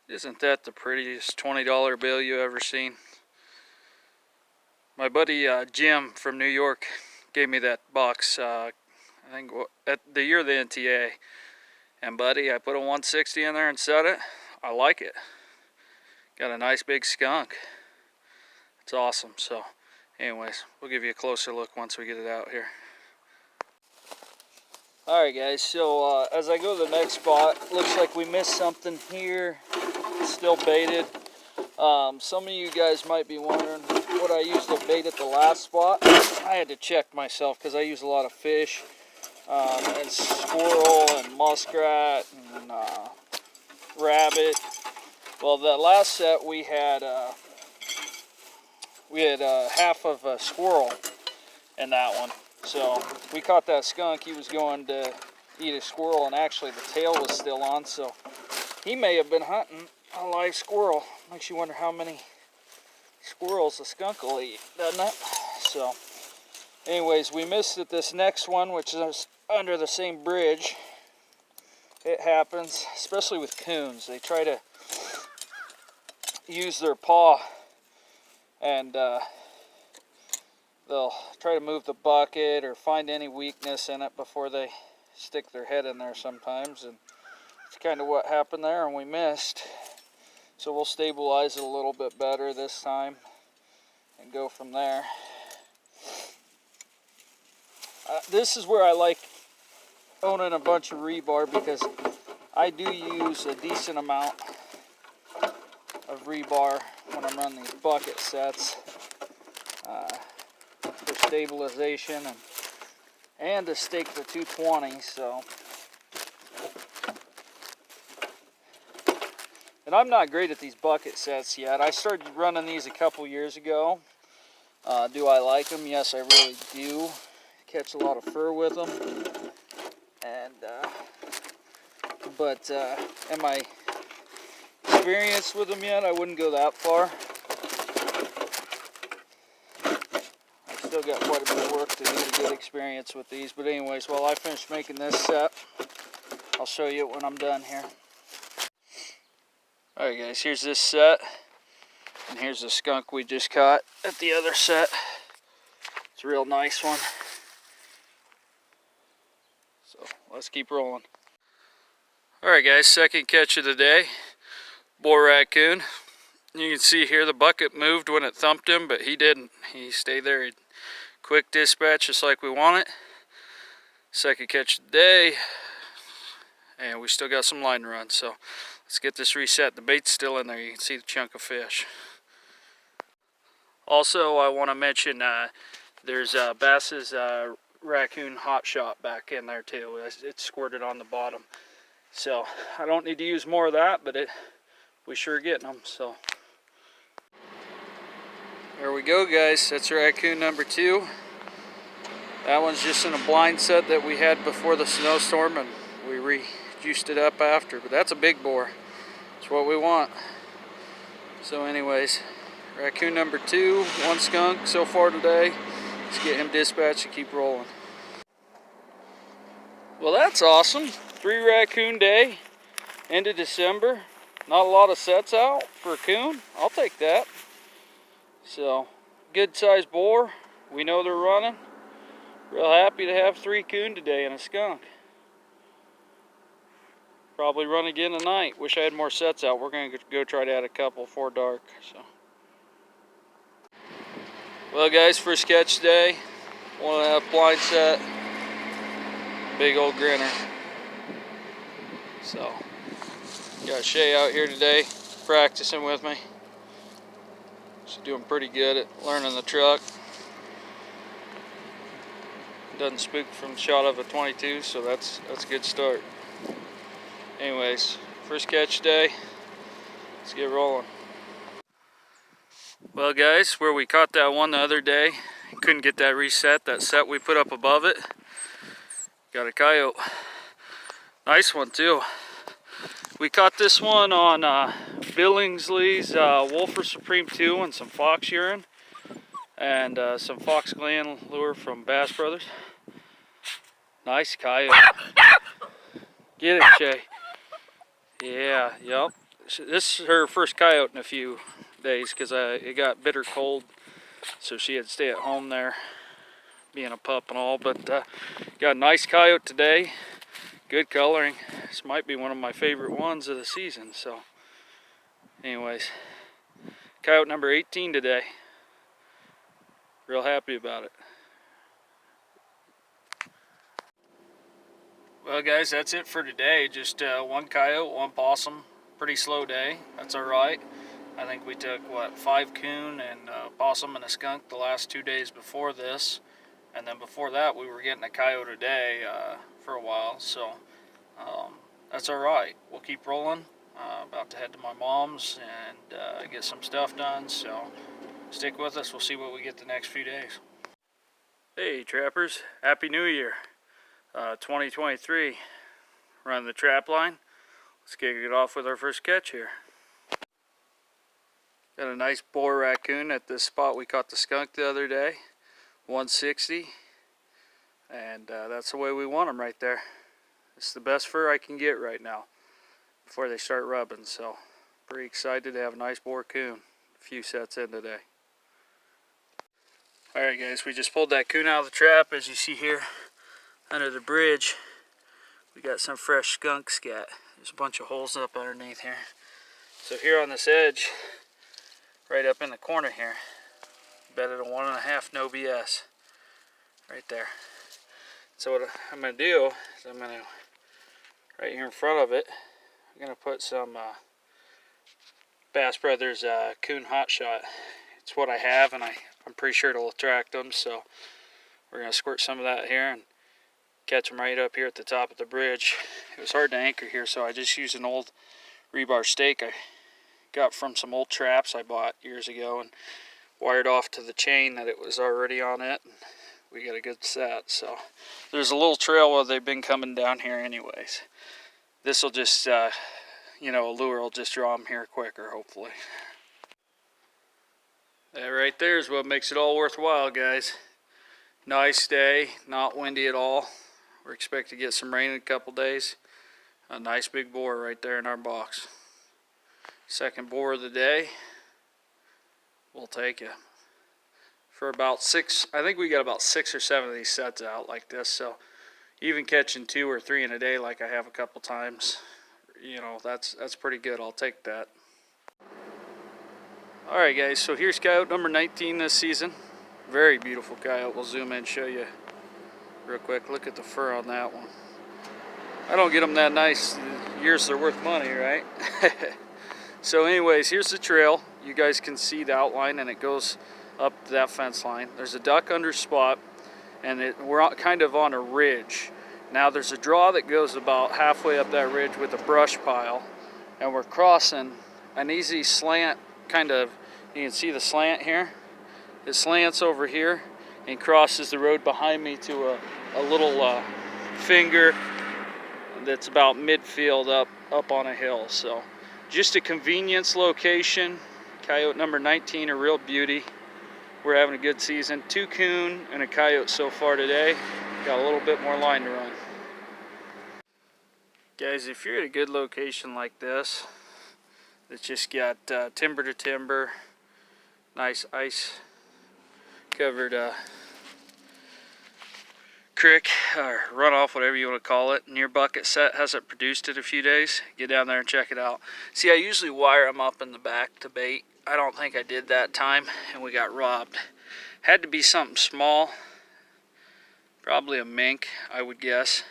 Isn't that the prettiest $20 bill you ever seen? My buddy Jim from New York gave me that box, I think at the year of the NTA. And buddy, I put a 160 in there and set it. I like it. Got a nice big skunk. It's awesome. So anyways, we'll give you a closer look once we get it out here. Alright guys, so as I go to the next spot, looks like we missed something here. It's still baited. Some of you guys might be wondering what I used to bait at the last spot. I had to check myself because I use a lot of fish and squirrel and muskrat and rabbit. Well, that last set we had half of a squirrel in that one. So we caught that skunk. He was going to eat a squirrel, and actually the tail was still on, so he may have been hunting a live squirrel. Makes you wonder how many squirrels a skunk will eat, doesn't it? So anyways, we missed it this next one, which is under the same bridge. It happens, especially with coons. They try to use their paw and they'll try to move the bucket or find any weakness in it before they stick their head in there sometimes, and it's kind of what happened there, and we missed. So we'll stabilize it a little bit better this time and go from there. This is where I like owning a bunch of rebar, because I do use a decent amount of rebar when I'm running these bucket sets for stabilization and to stake the 220. So, and I'm not great at these bucket sets yet. I started running these a couple years ago. Do I like them? Yes, I really do. Catch a lot of fur with them, and but am I experienced with them yet? I wouldn't go that far. I've still got quite a bit of work to do to get experience with these. But anyways, while I finish making this set, I'll show you when I'm done here. Alright guys, here's this set, and here's the skunk we just caught at the other set. It's a real nice one. So let's keep rolling. Alright guys, second catch of the day. Boar raccoon. You can see here the bucket moved when it thumped him, but he didn't. He stayed there. Quick dispatch, just like we want it. Second catch of the day, and we still got some line to run, so let's get this reset. The bait's still in there. You can see the chunk of fish. Also, I want to mention there's Bass's raccoon hot shot back in there too. It's squirted on the bottom, so I don't need to use more of that, but we sure getting them. So there we go guys, that's raccoon number 2. That one's just in a blind set that we had before the snowstorm, and we rejuiced it up after, but that's a big boar. That's what we want. So anyways, raccoon number 2, 1 skunk so far today. Let's get him dispatched and keep rolling. Well, that's awesome. 3 raccoon day, end of December. Not a lot of sets out for a coon. I'll take that. So, good sized boar. We know they're running. Real happy to have 3 coon today and a skunk. Probably run again tonight. Wish I had more sets out. We're going to go try to add a couple before dark. So, well guys, first catch today. 1.5 blind set. Big old grinner. So, got Shay out here today practicing with me. She's doing pretty good at learning the truck. Doesn't spook from the shot of a 22, so that's a good start. Anyways, first catch today. Let's get rolling. Well guys, where we caught that one the other day, couldn't get that reset, that set we put up above it. Got a coyote. Nice one too. We caught this one on Billingsley's Wolfer Supreme 2 and some fox urine and some fox gland lure from Bass Brothers. Nice coyote. Get it, Shay. Yeah, yep. this is her first coyote in a few days because it got bitter cold, so she had to stay at home there, being a pup and all. But got a nice coyote today, good coloring. This might be one of my favorite ones of the season. So anyways, coyote number 18 today. Real happy about it. Well guys, that's it for today. Just one coyote, one possum. Pretty slow day. That's alright. I think we took, what, 5 coon and a possum and a skunk the last 2 days before this. And then before that, we were getting a coyote a day for a while. So that's alright. We'll keep rolling. About to head to my mom's and get some stuff done. So stick with us. We'll see what we get the next few days. Hey trappers, Happy New Year. 2023, running the trap line. Let's kick it off with our first catch here. Got a nice boar raccoon at this spot we caught the skunk the other day, 160, and that's the way we want them right there. It's the best fur I can get right now before they start rubbing, so pretty excited to have a nice boar coon. A few sets in today. Alright guys, we just pulled that coon out of the trap, as you see here. Under the bridge, we got some fresh skunk scat. There's a bunch of holes up underneath here. So here on this edge, right up in the corner here, bedded a 1.5 no BS. Right there. So what I'm going to do is I'm going to, right here in front of it, I'm going to put some Bass Brothers Coon Hot Shot. It's what I have, and I'm pretty sure it'll attract them. So we're going to squirt some of that here and catch them right up here at the top of the bridge. It was hard to anchor here, so I just used an old rebar stake I got from some old traps I bought years ago and wired off to the chain that it was already on it. And we got a good set. So there's a little trail where they've been coming down here anyways. This will just, you know, a lure will just draw them here quicker, hopefully. That right there is what makes it all worthwhile, guys. Nice day, not windy at all. We're expecting to get some rain in a couple days. A nice big boar right there in our box. Second boar of the day. We'll take it. For about 6, I think we got about 6 or 7 of these sets out like this. So even catching 2 or 3 in a day like I have a couple times, you know, that's pretty good. I'll take that. Alright guys, so here's coyote number 19 this season. Very beautiful coyote. We'll zoom in and show you real quick. Look at the fur on that one. I don't get them that nice. Years they're worth money, right? So anyways, here's the trail. You guys can see the outline, and it goes up to that fence line. There's a duck under spot, and we're kind of on a ridge. Now there's a draw that goes about halfway up that ridge with a brush pile, and we're crossing an easy slant, kind of, you can see the slant here. It slants over here and crosses the road behind me to a little finger that's about midfield up on a hill. So just a convenience location. Coyote number 19, a real beauty. We're having a good season. 2 coon and a coyote so far today. Got a little bit more line to run. Guys, if you're at a good location like this, it's just got timber to timber, nice ice covered creek or runoff, whatever you want to call it, and your bucket set hasn't produced it a few days, get down there and check it out. See, I usually wire them up in the back to bait. I don't think I did that time, and we got robbed. Had to be something small, probably a mink, I would guess.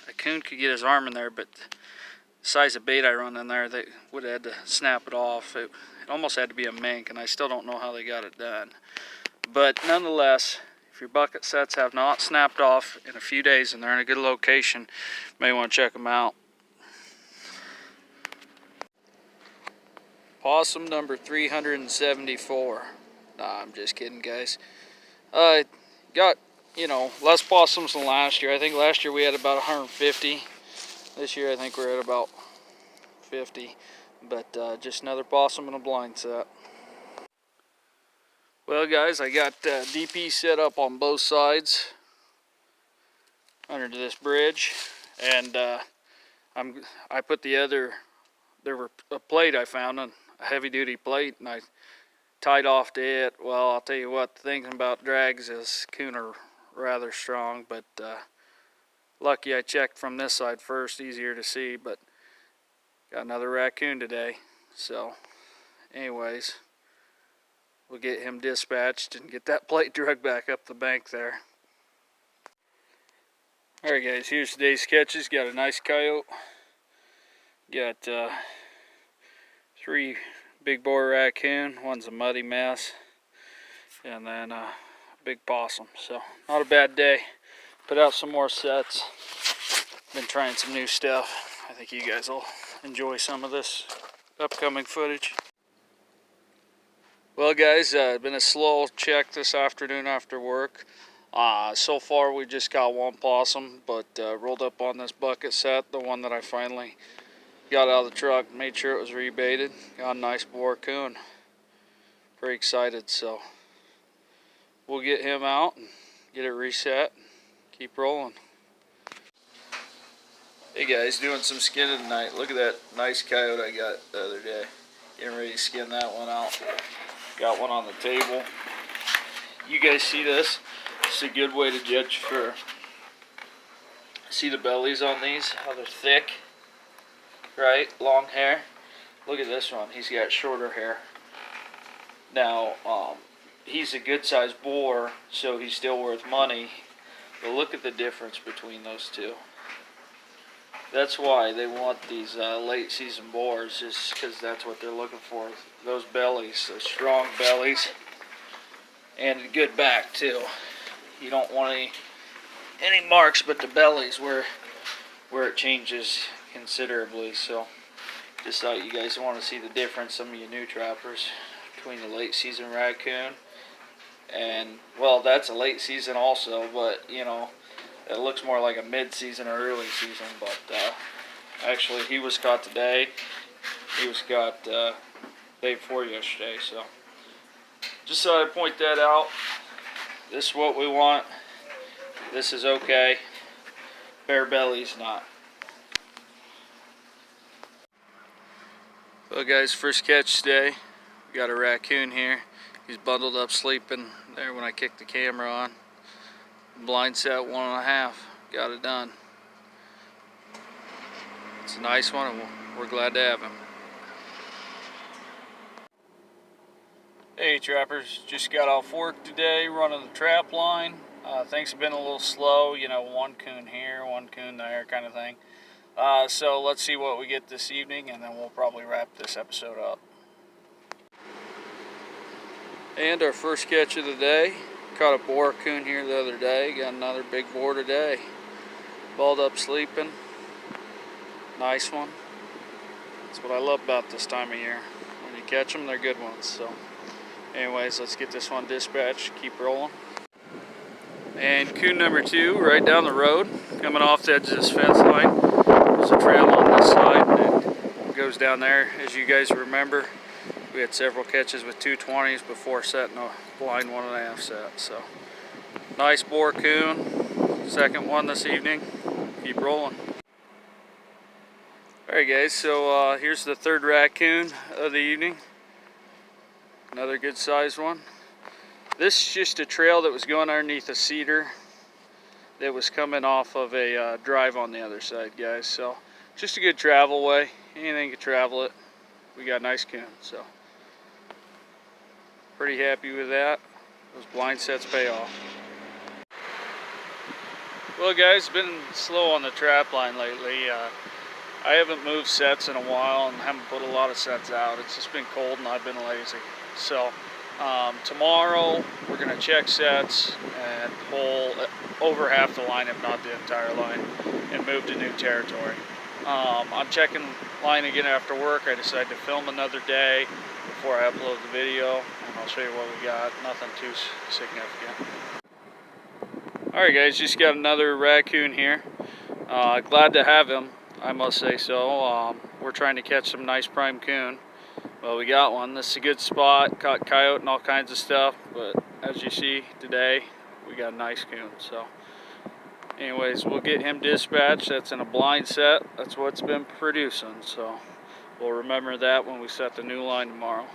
A coon could get his arm in there, but the size of bait I run in there, they would have had to snap it off. It almost had to be a mink, and I still don't know how they got it done. But nonetheless, if your bucket sets have not snapped off in a few days and they're in a good location, you may want to check them out. Possum number 374. Nah, I'm just kidding, guys. Got, you know, less possums than last year. I think last year we had about 150. This year I think we're at about 50. But just another possum and a blind set. Well guys, I got DP set up on both sides under this bridge, and I put the there were a plate I found, a heavy duty plate, and I tied off to it. Well, I'll tell you what, thinking about drags is coon are rather strong, but lucky I checked from this side first, easier to see, but got another raccoon today. So anyways, we'll get him dispatched and get that plate dragged back up the bank there. Alright guys, here's today's catches. Got a nice coyote, got 3 big boar raccoon, one's a muddy mess, and then a big possum. So not a bad day. Put out some more sets. Been trying some new stuff. I think you guys will enjoy some of this upcoming footage. Well guys, been a slow check this afternoon after work. So far we just got 1 possum, but rolled up on this bucket set, the one that I finally got out of the truck, made sure it was rebaited. Got a nice boar coon. Pretty excited, so we'll get him out and get it reset. Keep rolling. Hey guys, doing some skinning tonight. Look at that nice coyote I got the other day. Getting ready to skin that one out. Got one on the table. You guys see this? It's a good way to judge for. See the bellies on these? How they're thick, right? Long hair. Look at this one. He's got shorter hair. Now, he's a good sized boar, so he's still worth money. But look at the difference between those two. That's why they want these late season boars, just because that's what they're looking for. Those bellies, those strong bellies, and a good back too. You don't want any marks but the bellies where it changes considerably. So just thought you guys want to see the difference, some of you new trappers, between the late season raccoon and, well, that's a late season also, but you know, it looks more like a mid-season or early season. But actually he was caught today. He was caught day before yesterday. So just thought I'd point that out. This is what we want. This is okay. Bare belly's not. Well guys, first catch today. We got a raccoon here. He's bundled up sleeping there when I kicked the camera on. Blind set 1.5. Got it done. It's a nice one, and we're glad to have him. Hey trappers, just got off work today running the trap line. Things have been a little slow, you know, 1 coon here, 1 coon there kind of thing. So let's see what we get this evening, and then we'll probably wrap this episode up. And our first catch of the day. Caught a boar coon here the other day. Got another big boar today. Balled up sleeping. Nice one. That's what I love about this time of year. When you catch them, they're good ones. So anyways, let's get this one dispatched. Keep rolling. And coon number 2 right down the road, coming off the edge of this fence line. There's a trail on this side that goes down there. As you guys remember, we had several catches with 220s before setting a blind 1.5 set. So nice boar coon, second one this evening. Keep rolling. Alright guys, so here's the 3rd raccoon of the evening. Another good sized one. This is just a trail that was going underneath a cedar that was coming off of a drive on the other side, guys. So just a good travel way. Anything can travel it. We got a nice coon, so pretty happy with that. Those blind sets pay off. Well guys, been slow on the trap line lately. I haven't moved sets in a while and haven't put a lot of sets out. It's just been cold and I've been lazy. So tomorrow we're going to check sets and pull over half the line, if not the entire line, and move to new territory. I'm checking line again after work. I decided to film another day before I upload the video, and I'll show you what we got. Nothing too significant. Alright guys, just got another raccoon here. Glad to have him, I must say so. We're trying to catch some nice prime coon. Well, we got one. This is a good spot. Caught coyote and all kinds of stuff, but as you see today, we got a nice coon. So anyways, we'll get him dispatched. That's in a blind set. That's what's been producing. So We'll remember that when we set the new line tomorrow.